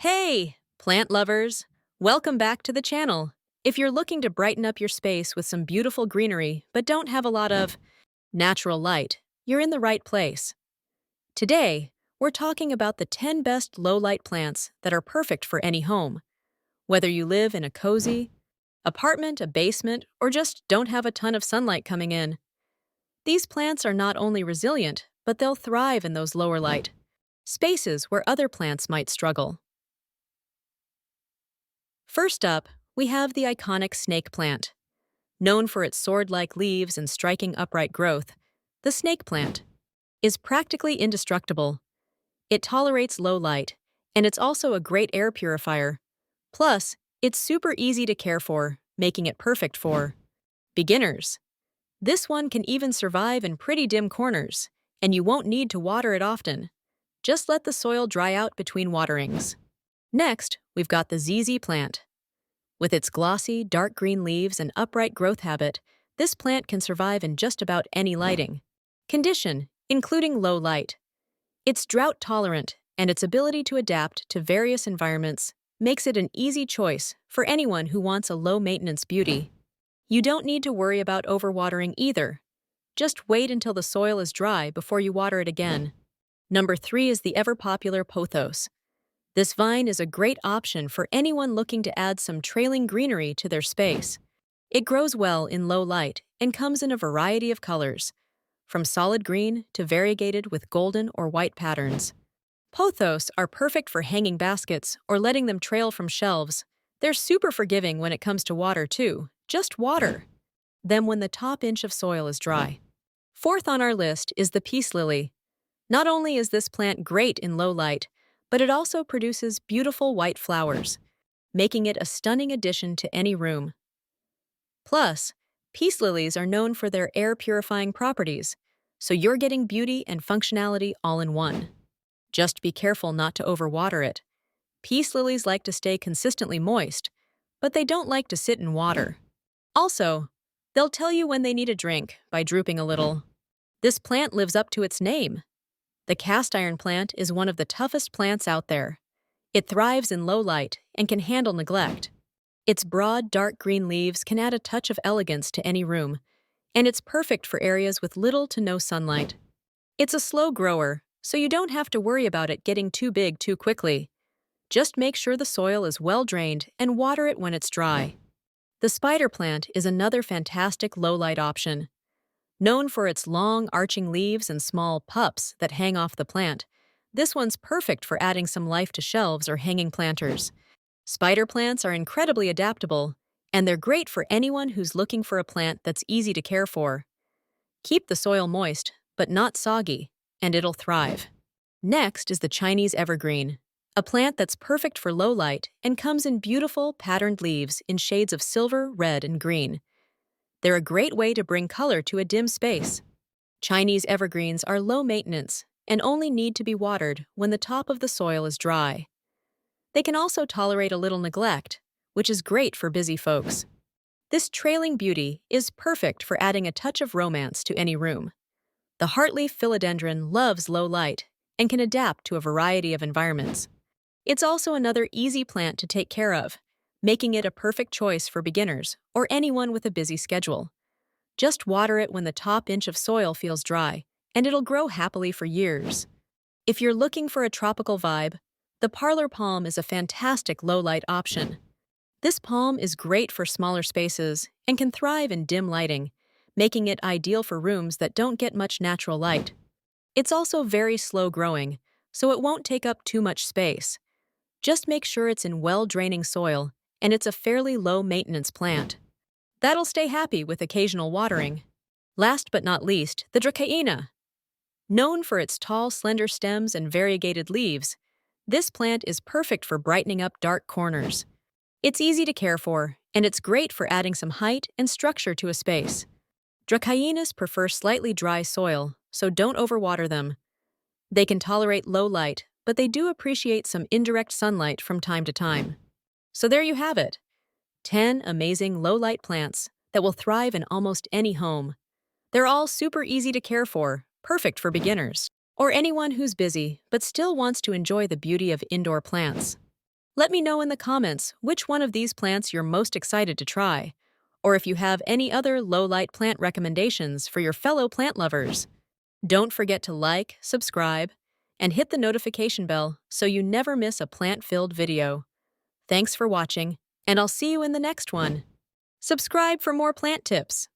Hey, plant lovers! Welcome back to the channel. If you're looking to brighten up your space with some beautiful greenery but don't have a lot of natural light, you're in the right place. Today, we're talking about the 10 best low-light plants that are perfect for any home. Whether you live in a cozy apartment, a basement, or just don't have a ton of sunlight coming in, these plants are not only resilient, but they'll thrive in those lower light spaces where other plants might struggle. First up, we have the iconic snake plant. Known for its sword-like leaves and striking upright growth, the snake plant is practically indestructible. It tolerates low light, and it's also a great air purifier. Plus, it's super easy to care for, making it perfect for beginners. This one can even survive in pretty dim corners, and you won't need to water it often. Just let the soil dry out between waterings. Next, we've got the ZZ plant. With its glossy, dark green leaves and upright growth habit, this plant can survive in just about any lighting condition, including low light. It's drought-tolerant, and its ability to adapt to various environments makes it an easy choice for anyone who wants a low-maintenance beauty. You don't need to worry about overwatering either. Just wait until the soil is dry before you water it again. Number 3 is the ever-popular pothos. This vine is a great option for anyone looking to add some trailing greenery to their space. It grows well in low light and comes in a variety of colors, from solid green to variegated with golden or white patterns. Pothos are perfect for hanging baskets or letting them trail from shelves. They're super forgiving when it comes to water, too. Just water them when the top inch of soil is dry. Fourth on our list is the peace lily. Not only is this plant great in low light, but it also produces beautiful white flowers, making it a stunning addition to any room. Plus, peace lilies are known for their air-purifying properties, so you're getting beauty and functionality all in one. Just be careful not to overwater it. Peace lilies like to stay consistently moist, but they don't like to sit in water. Also, they'll tell you when they need a drink by drooping a little. This plant lives up to its name. The cast iron plant is one of the toughest plants out there. It thrives in low light and can handle neglect. Its broad, dark green leaves can add a touch of elegance to any room, and it's perfect for areas with little to no sunlight. It's a slow grower, so you don't have to worry about it getting too big too quickly. Just make sure the soil is well drained and water it when it's dry. The spider plant is another fantastic low-light option. Known for its long, arching leaves and small pups that hang off the plant, this one's perfect for adding some life to shelves or hanging planters. Spider plants are incredibly adaptable, and they're great for anyone who's looking for a plant that's easy to care for. Keep the soil moist, but not soggy, and it'll thrive. Next is the Chinese evergreen, a plant that's perfect for low light and comes in beautiful, patterned leaves in shades of silver, red, and green. They're a great way to bring color to a dim space. Chinese evergreens are low maintenance and only need to be watered when the top of the soil is dry. They can also tolerate a little neglect, which is great for busy folks. This trailing beauty is perfect for adding a touch of romance to any room. The heartleaf philodendron loves low light and can adapt to a variety of environments. It's also another easy plant to take care of, making it a perfect choice for beginners or anyone with a busy schedule. Just water it when the top inch of soil feels dry, and it'll grow happily for years. If you're looking for a tropical vibe, the parlor palm is a fantastic low-light option. This palm is great for smaller spaces and can thrive in dim lighting, making it ideal for rooms that don't get much natural light. It's also very slow-growing, so it won't take up too much space. Just make sure it's in well-draining soil, and it's a fairly low-maintenance plant. That'll stay happy with occasional watering. Last but not least, the dracaena. Known for its tall, slender stems and variegated leaves, this plant is perfect for brightening up dark corners. It's easy to care for, and it's great for adding some height and structure to a space. Dracaenas prefer slightly dry soil, so don't overwater them. They can tolerate low light, but they do appreciate some indirect sunlight from time to time. So there you have it, 10 amazing low-light plants that will thrive in almost any home. They're all super easy to care for, perfect for beginners, or anyone who's busy but still wants to enjoy the beauty of indoor plants. Let me know in the comments which one of these plants you're most excited to try, or if you have any other low-light plant recommendations for your fellow plant lovers. Don't forget to like, subscribe, and hit the notification bell so you never miss a plant-filled video. Thanks for watching, and I'll see you in the next one. Subscribe for more plant tips.